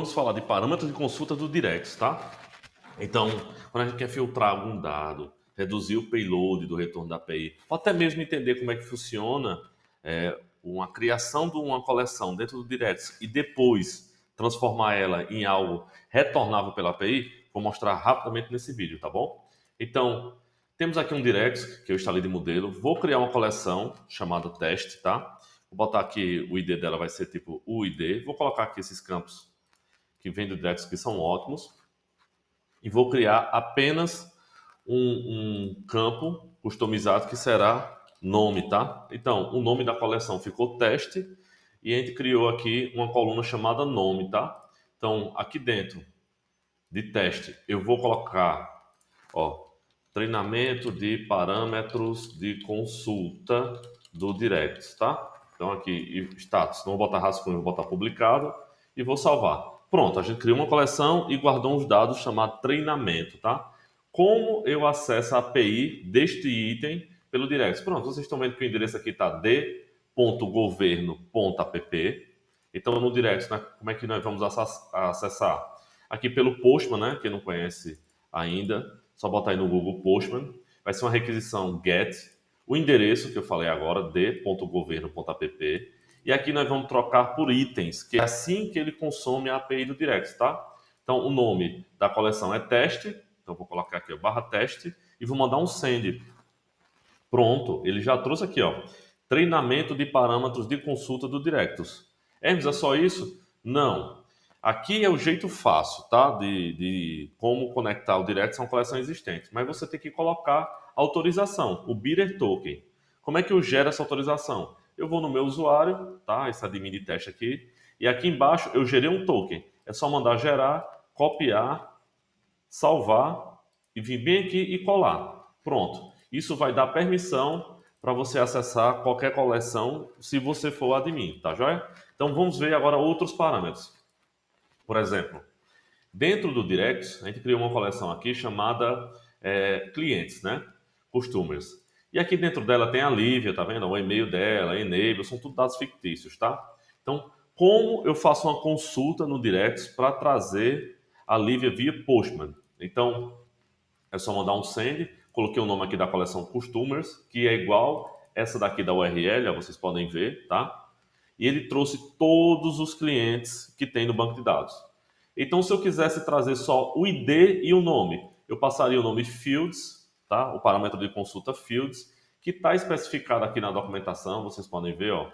Vamos falar de parâmetros de consulta do Direct, tá? Então, quando a gente quer filtrar algum dado, reduzir o payload do retorno da API, ou até mesmo entender como é que funciona uma criação de uma coleção dentro do Direct e depois transformar ela em algo retornável pela API, vou mostrar rapidamente nesse vídeo, tá bom? Então, temos aqui um Direct que eu instalei de modelo, vou criar uma coleção chamada teste, tá? Vou botar aqui o ID dela, vai ser tipo UID, vou colocar aqui esses campos que vem do Direct que são ótimos e vou criar apenas um campo customizado que será nome, tá? Então, o nome da coleção ficou teste e a gente criou aqui uma coluna chamada nome, tá? Então, aqui dentro de teste, eu vou colocar, ó, treinamento de parâmetros de consulta do Direct, tá? Então, aqui, status, não vou botar rascunho, vou botar publicado e vou salvar. Pronto, a gente criou uma coleção e guardou uns dados chamados treinamento, tá? Como eu acesso a API deste item pelo Direct? Pronto, vocês estão vendo que o endereço aqui está d.governo.app. Então, no Direct, né, como é que nós vamos acessar? Aqui pelo Postman, né? Quem não conhece ainda, só botar aí no Google Postman. Vai ser uma requisição GET, o endereço que eu falei agora, d.governo.app. E aqui nós vamos trocar por itens, que é assim que ele consome a API do Direct, tá? Então, o nome da coleção é teste. Então, vou colocar aqui, ó, /teste, e vou mandar um send. Pronto, ele já trouxe aqui, ó, treinamento de parâmetros de consulta do Directus. Hermes, é só isso? Não. Aqui é o jeito fácil, tá? De como conectar o Directus a uma coleção existente. Mas você tem que colocar autorização, o bidder token. Como é que eu gero essa autorização? Eu vou no meu usuário, tá? Esse admin de teste aqui. E aqui embaixo eu gerei um token. É só mandar gerar, copiar, salvar e vir bem aqui e colar. Pronto. Isso vai dar permissão para você acessar qualquer coleção se você for admin, tá joia? Então vamos ver agora outros parâmetros. Por exemplo, dentro do Direct, a gente criou uma coleção aqui chamada clientes, né? Customers. E aqui dentro dela tem a Lívia, tá vendo? O e-mail dela, enable, são tudo dados fictícios, tá? Então, como eu faço uma consulta no Direct para trazer a Lívia via Postman? Então, é só mandar um send, coloquei o nome aqui da coleção Customers, que é igual essa daqui da URL, ó, vocês podem ver, tá? E ele trouxe todos os clientes que tem no banco de dados. Então, se eu quisesse trazer só o ID e o nome, eu passaria o nome fields, tá? O parâmetro de consulta fields, que está especificado aqui na documentação, vocês podem ver, ó.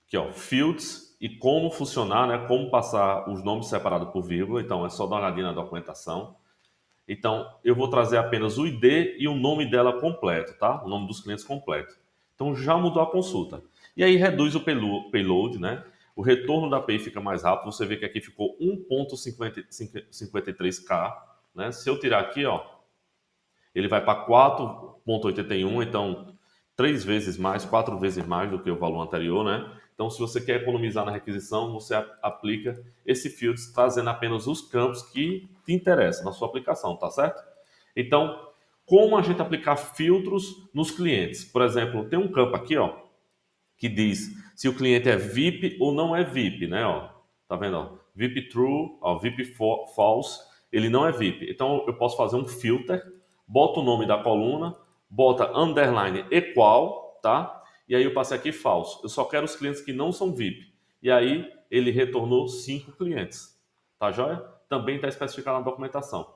Aqui, ó, fields e como funcionar, né? Como passar os nomes separados por vírgula. Então, é só dar uma olhadinha na documentação. Então, eu vou trazer apenas o ID e o nome dela completo, tá? O nome dos clientes completo. Então, já mudou a consulta. E aí, reduz o payload, né? O retorno da API fica mais rápido. Você vê que aqui ficou 1.53K, né? Se eu tirar aqui, ó, ele vai para 4.81, então 3 vezes mais, 4 vezes mais do que o valor anterior, né? Então, se você quer economizar na requisição, você aplica esse fields trazendo apenas os campos que te interessam na sua aplicação, tá certo? Então, como a gente aplicar filtros nos clientes? Por exemplo, tem um campo aqui, ó, que diz se o cliente é VIP ou não é VIP, né? Ó, tá vendo? Ó? VIP True, ó, VIP False, ele não é VIP. Então eu posso fazer um filter, bota o nome da coluna, bota underline equal, tá? E aí eu passei aqui falso. Eu só quero os clientes que não são VIP. E aí ele retornou 5 clientes. Tá joia? Também está especificado na documentação.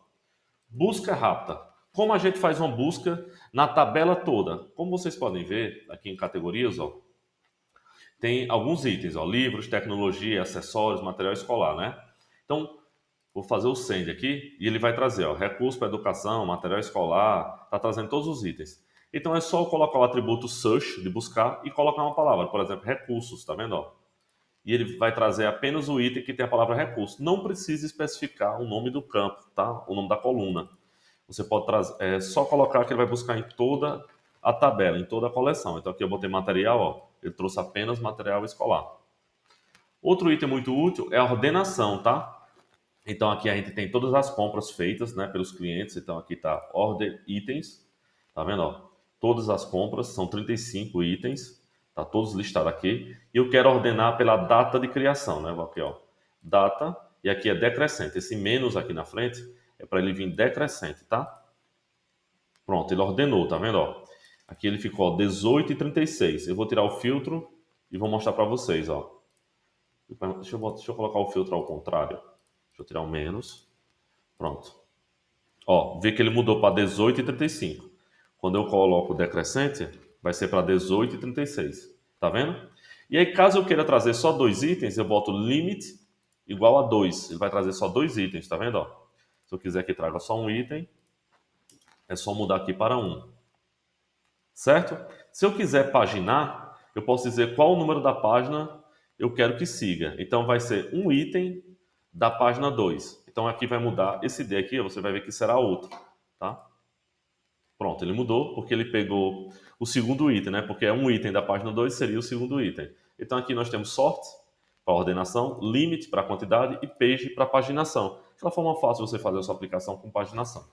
Busca rápida. Como a gente faz uma busca na tabela toda? Como vocês podem ver aqui em categorias, ó, tem alguns itens, ó, livros, tecnologia, acessórios, material escolar, né? Então, vou fazer o send aqui e ele vai trazer, ó, recurso para educação, material escolar, tá trazendo todos os itens. Então é só eu colocar o atributo search de buscar e colocar uma palavra, por exemplo, recursos, tá vendo, ó? E ele vai trazer apenas o item que tem a palavra recurso. Não precisa especificar o nome do campo, tá? O nome da coluna. Você pode trazer, só colocar que ele vai buscar em toda a tabela, em toda a coleção. Então aqui eu botei material, ó, ele trouxe apenas material escolar. Outro item muito útil é a ordenação, tá? Então aqui a gente tem todas as compras feitas, né, pelos clientes. Então aqui tá order itens, tá vendo, ó? Todas as compras, são 35 itens. Tá todos listados aqui. E eu quero ordenar pela data de criação, né? Vou aqui, ó, data, e aqui é decrescente. Esse menos aqui na frente é para ele vir decrescente, tá? Pronto, ele ordenou, tá vendo, ó? Aqui ele ficou, ó, 18 e 36. Eu vou tirar o filtro e vou mostrar para vocês, ó. Deixa eu colocar o filtro ao contrário. Deixa eu tirar o menos. Pronto. Ó, vê que ele mudou para 18 e 35. Quando eu coloco o decrescente, vai ser para 18 e 36. Tá vendo? E aí, caso eu queira trazer só dois itens, eu boto limit igual a 2. Ele vai trazer só dois itens, tá vendo? Ó? Se eu quiser que traga só um item, é só mudar aqui para 1. Certo? Se eu quiser paginar, eu posso dizer qual o número da página eu quero que siga. Então vai ser um item da página 2. Então aqui vai mudar esse D aqui, você vai ver que será outro, tá? Pronto, ele mudou porque ele pegou o segundo item, né? Porque é um item da página 2 seria o segundo item. Então aqui nós temos sort para ordenação, limit para quantidade e page para paginação. De uma forma fácil você fazer a sua aplicação com paginação.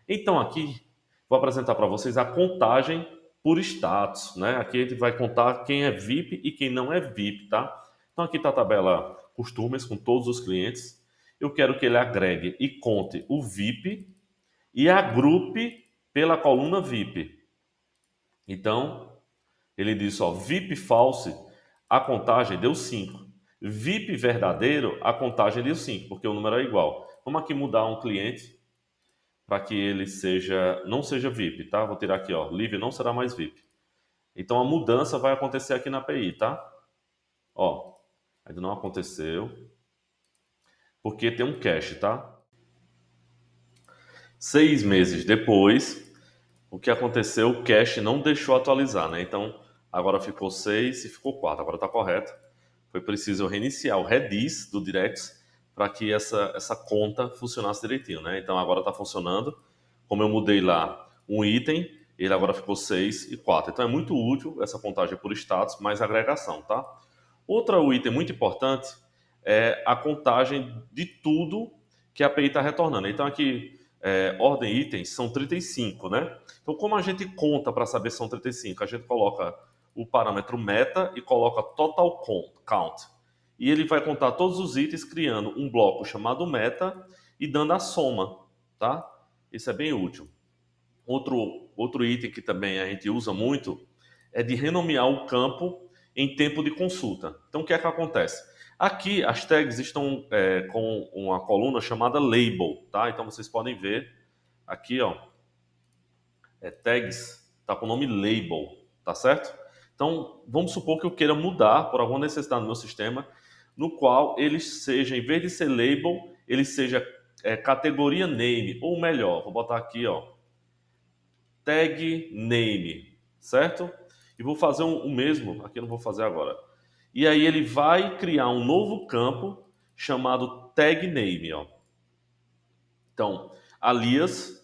Então aqui vou apresentar para vocês a contagem por status, né? Aqui a gente vai contar quem é VIP e quem não é VIP, tá? Então aqui está a tabela customers com todos os clientes. Eu quero que ele agregue e conte o VIP e agrupe pela coluna VIP. Então, ele diz, ó, VIP false, a contagem deu 5. VIP verdadeiro, a contagem deu 5, porque o número é igual. Vamos aqui mudar um cliente para que ele não seja VIP, tá? Vou tirar aqui, ó, Livre não será mais VIP. Então a mudança vai acontecer aqui na API, tá? Ó, ainda não aconteceu, porque tem um cache, tá? 6 meses depois, o que aconteceu, o cache não deixou atualizar, né? Então agora ficou 6 e ficou 4, agora tá correto. Foi preciso eu reiniciar o Redis do Directs para que essa conta funcionasse direitinho, né? Então agora está funcionando. Como eu mudei lá um item, ele agora ficou 6 e 4. Então é muito útil essa contagem por status mais agregação, tá? Outro item muito importante é a contagem de tudo que a API está retornando. Então aqui, ordem itens são 35, né? Então como a gente conta para saber se são 35? A gente coloca o parâmetro meta e coloca total count. E ele vai contar todos os itens criando um bloco chamado meta e dando a soma, tá? Isso é bem útil. Outro item que também a gente usa muito é de renomear o campo em tempo de consulta. Então o que é que acontece? Aqui as tags estão com uma coluna chamada label, tá? Então vocês podem ver aqui, ó, tags tá com o nome label, tá certo? Então, vamos supor que eu queira mudar por alguma necessidade no meu sistema, no qual ele seja, em vez de ser label, ele seja categoria name, ou melhor, vou botar aqui, ó, tag name, certo? E vou fazer o mesmo, aqui eu não vou fazer agora. E aí ele vai criar um novo campo chamado tag name, ó. Então, alias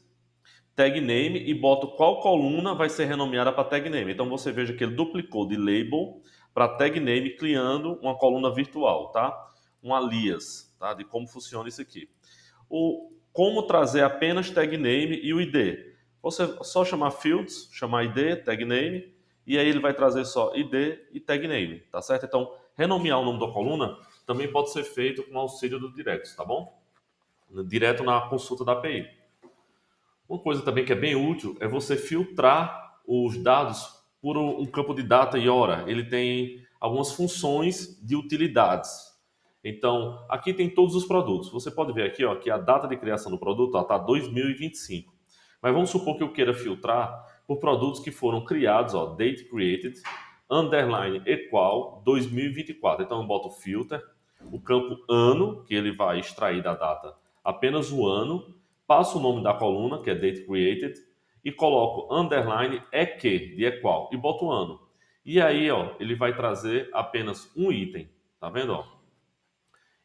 tag name e boto qual coluna vai ser renomeada para tag name. Então você veja que ele duplicou de label para tag name, criando uma coluna virtual, tá? Um alias, tá? De como funciona isso aqui. Como trazer apenas tag name e o ID. Você só chamar fields, chamar ID, tag name, e aí ele vai trazer só ID e tag name, tá certo? Então, renomear o nome da coluna também pode ser feito com auxílio do Directs, tá bom? Direto na consulta da API. Uma coisa também que é bem útil é você filtrar os dados por um campo de data e hora. Ele tem algumas funções de utilidades. Então, aqui tem todos os produtos. Você pode ver aqui, ó, que a data de criação do produto está 2025. Mas vamos supor que eu queira filtrar por produtos que foram criados, ó, date created, underline equal 2024. Então eu boto filter, o campo ano, que ele vai extrair da data apenas o ano, passo o nome da coluna, que é date created, e coloco underline de equal, e boto o ano. E aí, ó, ele vai trazer apenas um item, tá vendo, ó?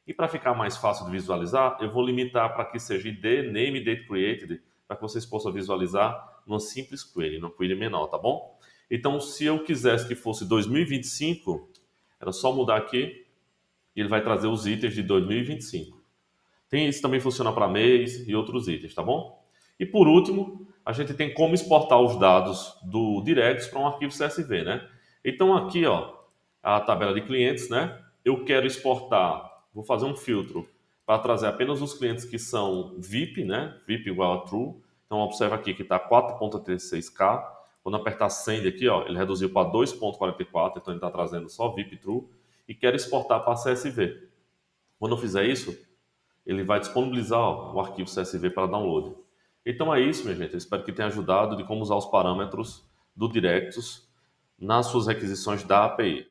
E para ficar mais fácil de visualizar, eu vou limitar para que seja id, name, date created, para que vocês possam visualizar numa simples query, numa query menor, tá bom? Então, se eu quisesse que fosse 2025, era só mudar aqui e ele vai trazer os itens de 2025. Isso também funciona para mês e outros itens, tá bom? E por último, a gente tem como exportar os dados do Directs para um arquivo CSV, né? Então aqui, ó, a tabela de clientes, né? Eu quero exportar, vou fazer um filtro para trazer apenas os clientes que são VIP, né? VIP igual a True. Então observa aqui que está 4.36K. Quando apertar Send aqui, ó, ele reduziu para 2.44, então ele está trazendo só VIP True. E quero exportar para CSV. Quando eu fizer isso, ele vai disponibilizar, ó, o arquivo CSV para download. Então é isso, minha gente. Eu espero que tenha ajudado de como usar os parâmetros do Directus nas suas requisições da API.